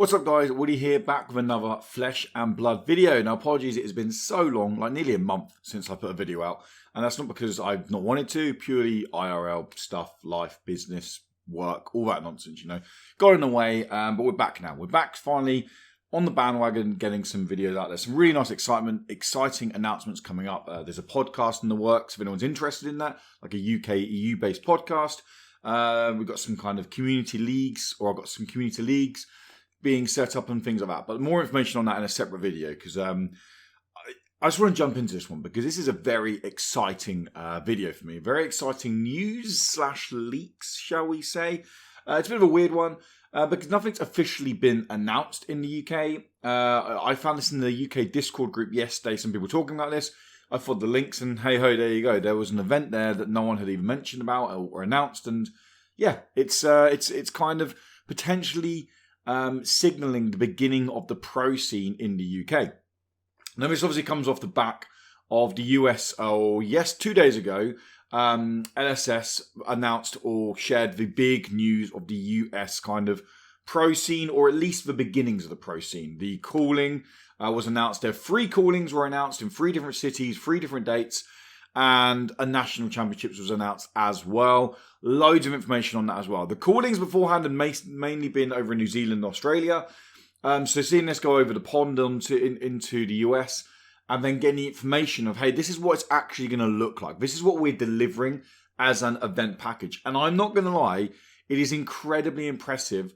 What's up guys, Woody here, back with another Flesh and Blood video. Now apologies, it has been so long, like nearly a month since I put a video out. And that's not because I've not wanted to, purely IRL stuff, life, business, work, all that nonsense, you know. Got in the way, but we're back now. We're back finally on the bandwagon, getting some videos out there. Some really nice exciting announcements coming up. There's a podcast in the works if anyone's interested in that, like a UK, EU-based podcast. We've got some kind of community leagues, or I've got some community leagues being set up and things like that. But more information on that in a separate video, because I just want to jump into this one because this is a very exciting video for me. Very exciting news / leaks, shall we say. It's a bit of a weird one because nothing's officially been announced in the UK. I found this in the UK Discord group yesterday, some people talking about this. I followed the links and hey ho, there you go. There was an event there that no one had even mentioned about or announced. And yeah, it's kind of potentially signalling the beginning of the pro scene in the UK. Now, this obviously comes off the back of the US, 2 days ago, LSS announced or shared the big news of the US kind of pro scene, or at least the beginnings of the pro scene. The calling was announced. Their 3 callings were announced in 3 different cities, 3 different dates, and a national championships was announced as well. Loads of information on that as well. The callings beforehand had mainly been over in New Zealand and Australia. So seeing this go over the pond into the US and then getting the information of, hey, this is what it's actually going to look like. This is what we're delivering as an event package. And I'm not going to lie, it is incredibly impressive.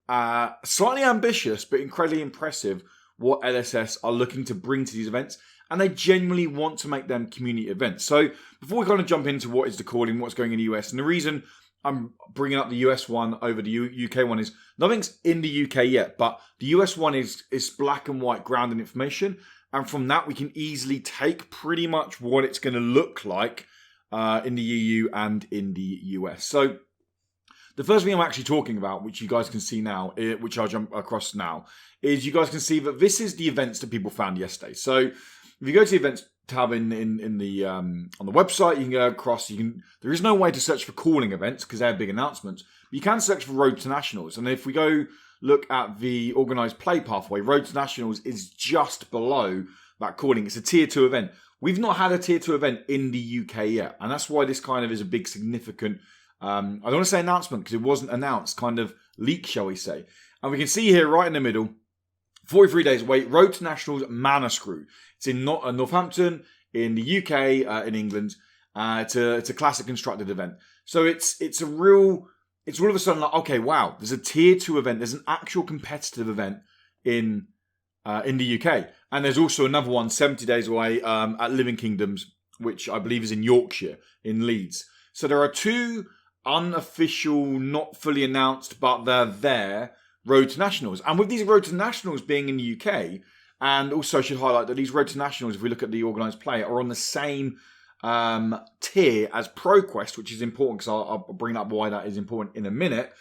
Slightly ambitious, but incredibly impressive what LSS are looking to bring to these events. And they genuinely want to make them community events. So before we kind of jump into what is the calling, what's going in the US, and the reason I'm bringing up the US one over the UK one is nothing's in the UK yet, but the US one is black and white grounded information. And from that, we can easily take pretty much what it's going to look like in the EU and in the US. So the first thing I'm actually talking about, which you guys can see now, which I'll jump across now, is you guys can see that this is the events that people found yesterday. So if you go to the events tab in the on the website, you can go across. There is no way to search for calling events because they have big announcements. But you can search for Road to Nationals, and if we go look at the organised play pathway, Road to Nationals is just below that calling. It's a tier 2 event. We've not had a tier 2 event in the UK yet, and that's why this kind of is a big significant. I don't want to say announcement because it wasn't announced. Kind of leak, shall we say? And we can see here right in the middle. 43 days away, Road to Nationals Mana Screw. It's in Northampton, in the UK, in England. It's a classic constructed event. So it's all of a sudden like, okay, wow, there's a tier 2 event. There's an actual competitive event in the UK. And there's also another one 70 days away at Living Kingdoms, which I believe is in Yorkshire, in Leeds. So there are 2 unofficial, not fully announced, but they're there, Road to Nationals. And with these Road to Nationals being in the UK, and also I should highlight that these Road to Nationals, if we look at the organised play, are on the same tier as ProQuest, which is important because I'll bring up why that is important in a minute.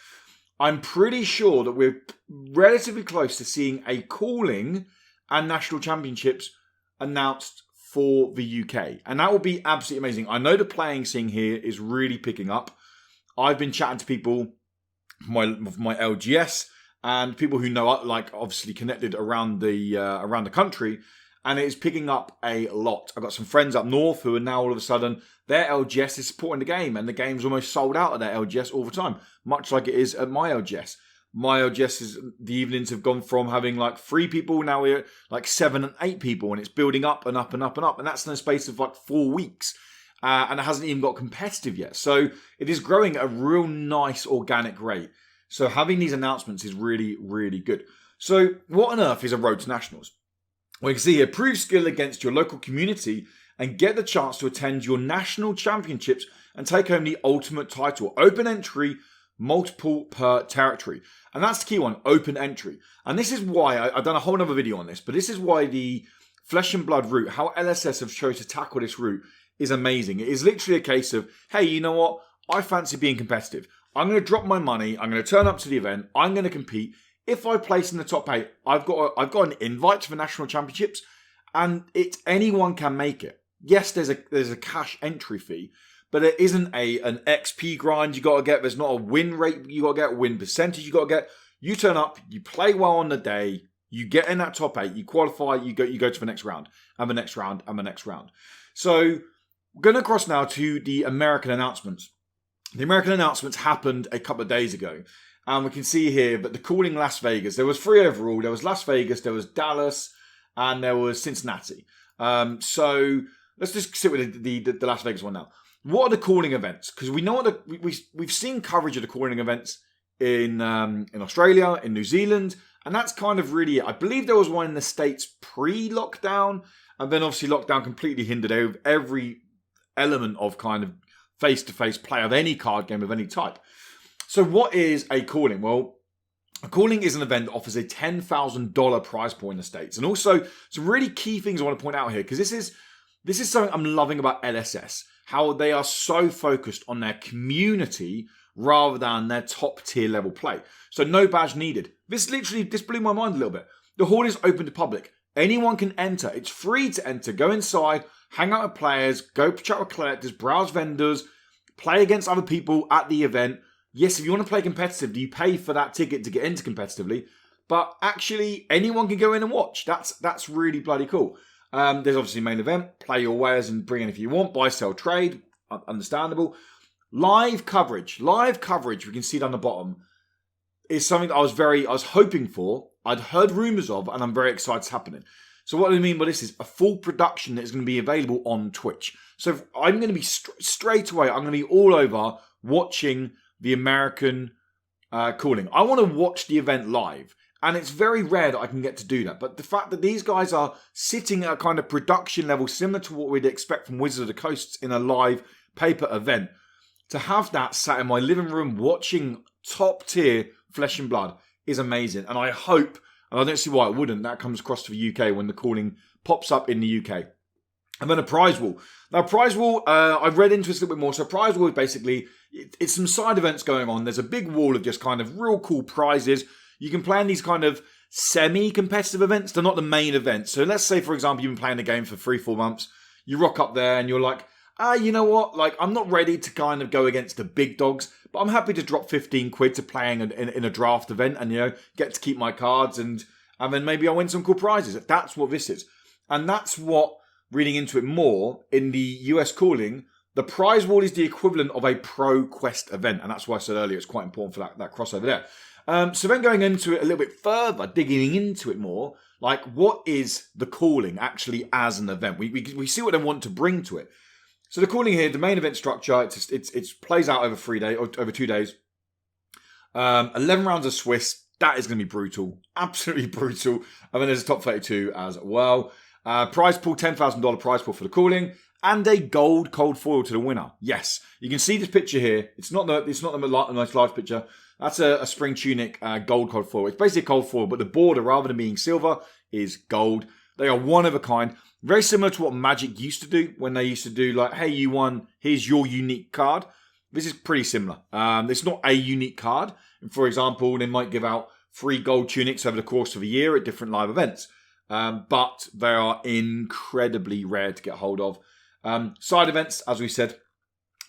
I'm pretty sure that we're relatively close to seeing a calling and national championships announced for the UK. And that will be absolutely amazing. I know the playing scene here is really picking up. I've been chatting to people from my LGS, and people who know, like obviously connected around the country, and it is picking up a lot. I've got some friends up north who are now all of a sudden their LGS is supporting the game, and the game's almost sold out at their LGS all the time, much like it is at my LGS. My LGS is the evenings have gone from having like 3 people, now we're like 7 and 8 people, and it's building up and up and up and up, and that's in the space of like 4 weeks. And it hasn't even got competitive yet. So it is growing at a real nice organic rate. So having these announcements is really, really good. So what on earth is a Road to Nationals? Well, you can see here, prove skill against your local community and get the chance to attend your national championships and take home the ultimate title. Open entry, multiple per territory. And that's the key one, open entry. And this is why, I've done a whole other video on this, but this is why the Flesh and Blood route, how LSS have chosen to tackle this route, is amazing. It is literally a case of, hey, you know what? I fancy being competitive. I'm going to drop my money. I'm going to turn up to the event. I'm going to compete. If I place in the top 8, I've got an invite to the national championships, and anyone can make it. Yes, there's a cash entry fee, but it isn't an XP grind you got to get. There's not a win rate you got to get, win percentage you got to get. You turn up, you play well on the day, you get in that top 8, you qualify, you go to the next round, and the next round, and the next round. So we're going to cross now to the American announcements. The American announcements happened a couple of days ago. And we can see here that the calling Las Vegas, there was 3 overall. There was Las Vegas, there was Dallas, and there was Cincinnati. So let's just sit with the Las Vegas one now. What are the calling events? Because we know we've seen coverage of the calling events in Australia, in New Zealand, and that's kind of really it. I believe there was one in the States pre-lockdown, and then obviously lockdown completely hindered every element of kind of face-to-face play of any card game of any type. So what is a calling? Well, a calling is an event that offers a $10,000 prize pool in the States. And also some really key things I want to point out here, because this is something I'm loving about LSS, how they are so focused on their community rather than their top tier level play. So no badge needed. This blew my mind a little bit. The hall is open to public. Anyone can enter. It's free to enter. Go inside, hang out with players, go chat with collectors, browse vendors, play against other people at the event. Yes, if you want to play competitively, you pay for that ticket to get into competitively. But actually, anyone can go in and watch. That's really bloody cool. There's obviously a main event. Play your wares and bring in if you want. Buy, sell, trade. Understandable. Live coverage. We can see down the bottom. Is something that I was hoping for. I'd heard rumours of, and I'm very excited it's happening. So what I mean by this is a full production that is going to be available on Twitch. So I'm going to be straight away. I'm going to be all over watching the American calling. I want to watch the event live, and it's very rare that I can get to do that. But the fact that these guys are sitting at a kind of production level similar to what we'd expect from Wizards of the Coast in a live paper event, to have that sat in my living room watching top tier Flesh and Blood is amazing. And I hope, and I don't see why it wouldn't, that comes across to the UK when the calling pops up in the UK. And then a prize wall. Now, prize wall, I've read into this a little bit more. So prize wall is basically, it's some side events going on. There's a big wall of just kind of real cool prizes. You can play in these kind of semi-competitive events. They're not the main events. So let's say, for example, you've been playing the game for 3-4 months. You rock up there and you're like, you know what? Like, I'm not ready to kind of go against the big dogs, but I'm happy to drop 15 quid to playing in a draft event and, get to keep my cards and then maybe I'll win some cool prizes. That's what this is. And that's what, reading into it more, in the US calling, the prize wall is the equivalent of a pro quest event. And that's why I said earlier it's quite important for that crossover there. So then going into it a little bit further, digging into it more, like what is the calling actually as an event? We see what they want to bring to it. So the calling here, the main event structure, it plays out over 2 days. 11 rounds of Swiss. That is going to be brutal. Absolutely brutal. And then there's a top 32 as well. Prize pool, $10,000 prize pool for the calling. And a gold cold foil to the winner. Yes. You can see this picture here. It's not the nice live picture. That's a spring tunic gold cold foil. It's basically a cold foil, but the border, rather than being silver, is gold. They are one of a kind. Very similar to what Magic used to do when they used to do like, hey, you won, here's your unique card. This is pretty similar. It's not a unique card. For example, they might give out 3 gold tunics over the course of a year at different live events. But they are incredibly rare to get hold of. Side events, as we said,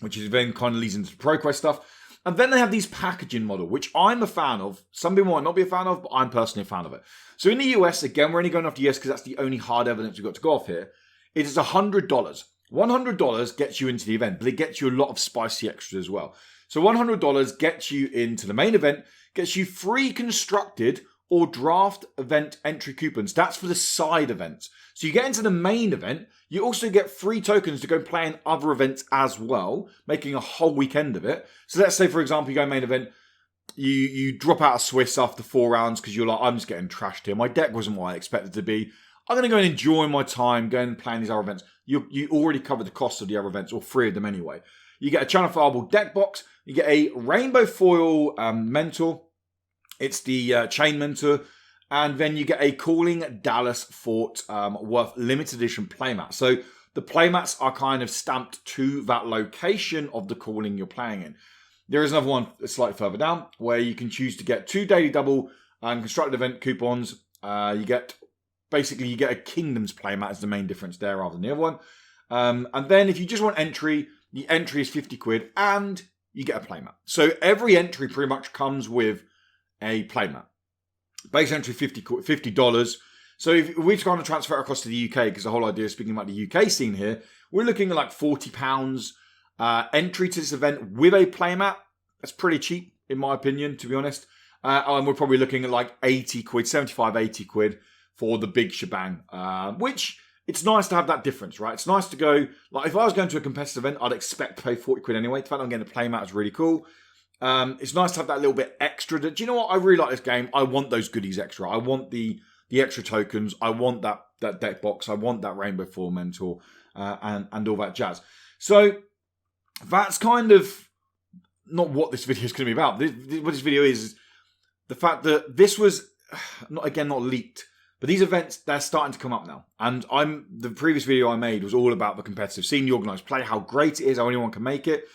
which is then kind of leads into the ProQuest stuff. And then they have these packaging model, which I'm a fan of. Some people might not be a fan of, but I'm personally a fan of it. So in the US, again, we're only going off the US because that's the only hard evidence we've got to go off here. It is $100. $100 gets you into the event, but it gets you a lot of spicy extras as well. So $100 gets you into the main event, gets you free constructed or draft event entry coupons. That's for the side events. So you get into the main event, you also get free tokens to go play in other events as well, making a whole weekend of it. So let's say, for example, you go main event, you drop out a Swiss after 4 rounds because you're like, I'm just getting trashed here. My deck wasn't what I expected it to be. I'm going to go and enjoy my time going and playing these other events. You already covered the cost of the other events, or 3 of them anyway. You get a channel fireball deck box. You get a rainbow foil mentor. It's the chain mentor. And then you get a Calling Dallas Fort worth limited edition playmat. So the playmats are kind of stamped to that location of the calling you're playing in. There is another one slightly further down where you can choose to get 2 daily double constructed event coupons. You get a Kingdoms playmat is the main difference there rather than the other one. And then if you just want entry, the entry is 50 quid and you get a playmat. So every entry pretty much comes with a playmat. Base entry $50. So if we're trying to transfer it across to the UK, because the whole idea is speaking about the UK scene here, we're looking at like £40 entry to this event with a playmat. That's pretty cheap, in my opinion, to be honest. And we're probably looking at like 80 quid, 75, 80 quid for the big shebang, which it's nice to have that difference, right? It's nice to go, like if I was going to a competitive event, I'd expect to pay 40 quid anyway. The fact I'm getting a playmat is really cool. It's nice to have that little bit extra. Do you know what? I really like this game. I want those goodies extra. I want the extra tokens. I want that deck box. I want that Rainbow Foil Mentor and all that jazz. So that's kind of not what this video is going to be about. What this video is the fact that this was, not leaked, but these events, they're starting to come up now. And the previous video I made was all about the competitive scene, the organised play, how great it is, how anyone can make it.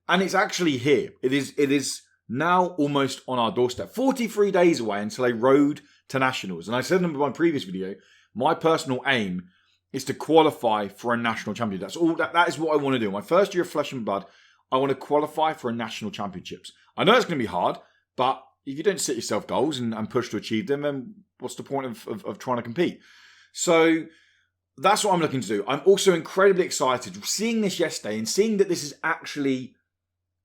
And it's actually here. It is now almost on our doorstep. 43 days away until a road to nationals. And I said in my previous video, my personal aim is to qualify for a national championship. That's all. That is what I want to do. My first year of Flesh and Blood, I want to qualify for a national championships. I know it's going to be hard, but if you don't set yourself goals and push to achieve them, then what's the point of trying to compete? So that's what I'm looking to do. I'm also incredibly excited seeing this yesterday and seeing that this is actually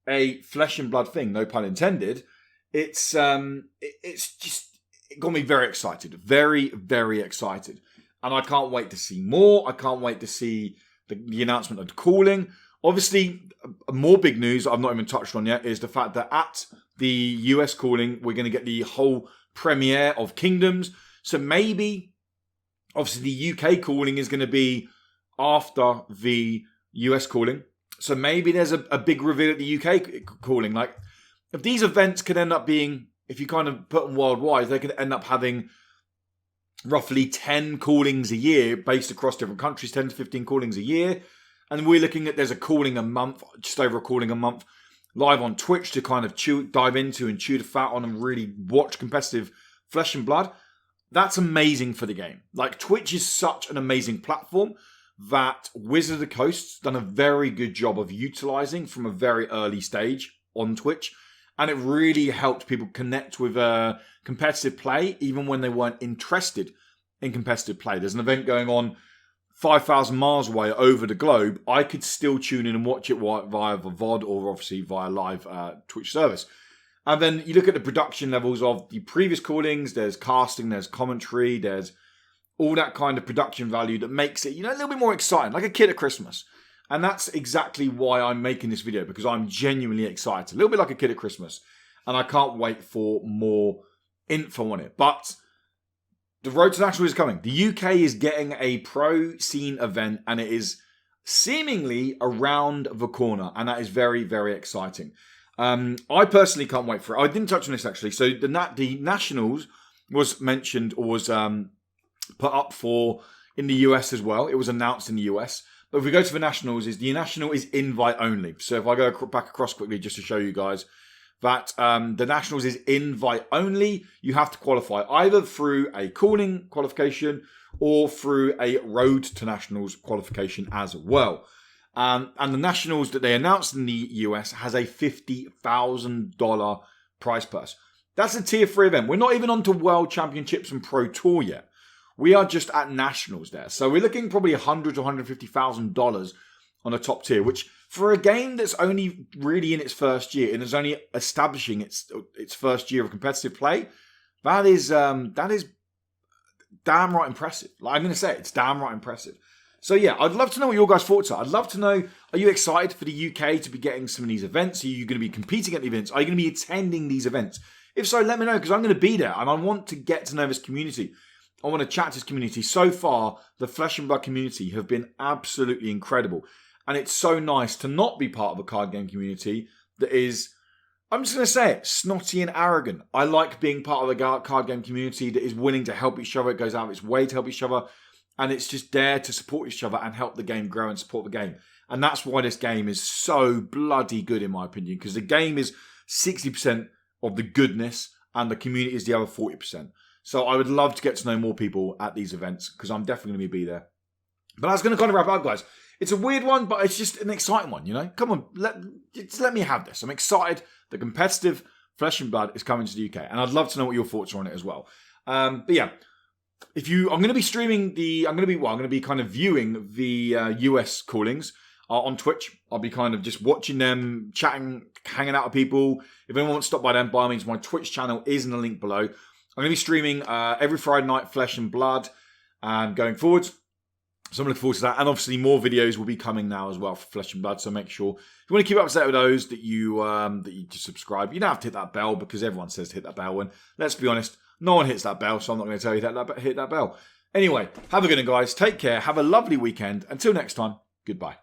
a Flesh and Blood thing, no pun intended. It's just, it got me very excited. Very, very excited. And I can't wait to see more. I can't wait to see the announcement of calling. Obviously, more big news I've not even touched on yet is the fact that at the US calling, we're going to get the whole premiere of Kingdoms. So maybe, obviously, the UK calling is going to be after the US calling. So maybe there's a big reveal at the UK calling. Like, if these events could end up being, if you kind of put them worldwide, they could end up having roughly 10 callings a year based across different countries, 10 to 15 callings a year. And we're looking at, there's a calling a month, just over a calling a month, live on Twitch to kind of dive into and chew the fat on and really watch competitive Flesh and Blood. That's amazing for the game. Like, Twitch is such an amazing platform that Wizard of the Coast's done a very good job of utilizing from a very early stage on Twitch. And it really helped people connect with competitive play, even when they weren't interested in competitive play. There's an event going on 5,000 miles away over the globe. I could still tune in and watch it via the VOD or obviously via live Twitch service. And then you look at the production levels of the previous callings. There's casting, there's commentary, there's all that kind of production value that makes it, a little bit more exciting, like a kid at Christmas. And that's exactly why I'm making this video, because I'm genuinely excited. A little bit like a kid at Christmas. And I can't wait for more info on it. But the Road to National is coming. The UK is getting a pro scene event, and it is seemingly around the corner. And that is very, very exciting. I personally can't wait for it. I didn't touch on this, actually. So the Nationals was mentioned, or was put up for in the US as well. It was announced in the US. But if we go to the Nationals, the National is invite only. So if I go back across quickly just to show you guys that the Nationals is invite only. You have to qualify either through a calling qualification or through a Road to Nationals qualification as well. And the Nationals that they announced in the US has a $50,000 prize purse. That's a tier 3 event. We're not even on to World Championships and Pro Tour yet. We are just at Nationals there. So we're looking probably $100,000 to $150,000 on a top tier, which for a game that's only really in its first year and is only establishing its first year of competitive play, that is damn right impressive. Like, I'm going to say it's damn right impressive. So yeah, I'd love to know what your guys' thoughts are. I'd love to know, are you excited for the UK to be getting some of these events? Are you going to be competing at the events? Are you going to be attending these events? If so, let me know, because I'm going to be there and I want to get to know this community. I want to chat to this community. So far, the Flesh and Blood community have been absolutely incredible. And it's so nice to not be part of a card game community that is, I'm just going to say it, snotty and arrogant. I like being part of a card game community that is willing to help each other. It goes out of its way to help each other. And it's just there to support each other and help the game grow and support the game. And that's why this game is so bloody good, in my opinion. Because the game is 60% of the goodness and the community is the other 40%. So I would love to get to know more people at these events, because I'm definitely going to be there. But that's going to kind of wrap up, guys. It's a weird one, but it's just an exciting one, Come on, let me have this. I'm excited. The competitive Flesh and Blood is coming to the UK, and I'd love to know what your thoughts are on it as well. But yeah, I'm going to be streaming I'm going to be kind of viewing the US callings on Twitch. I'll be kind of just watching them, chatting, hanging out with people. If anyone wants to stop by them, by all means, my Twitch channel is in the link below. I'm going to be streaming every Friday night, Flesh and Blood, going forwards. So I'm looking forward to that. And obviously more videos will be coming now as well for Flesh and Blood. So make sure, if you want to keep up to date with those, that you just subscribe. You don't have to hit that bell because everyone says to hit that bell. And let's be honest, no one hits that bell. So I'm not going to tell you that hit that bell. Anyway, have a good one, guys. Take care. Have a lovely weekend. Until next time, goodbye.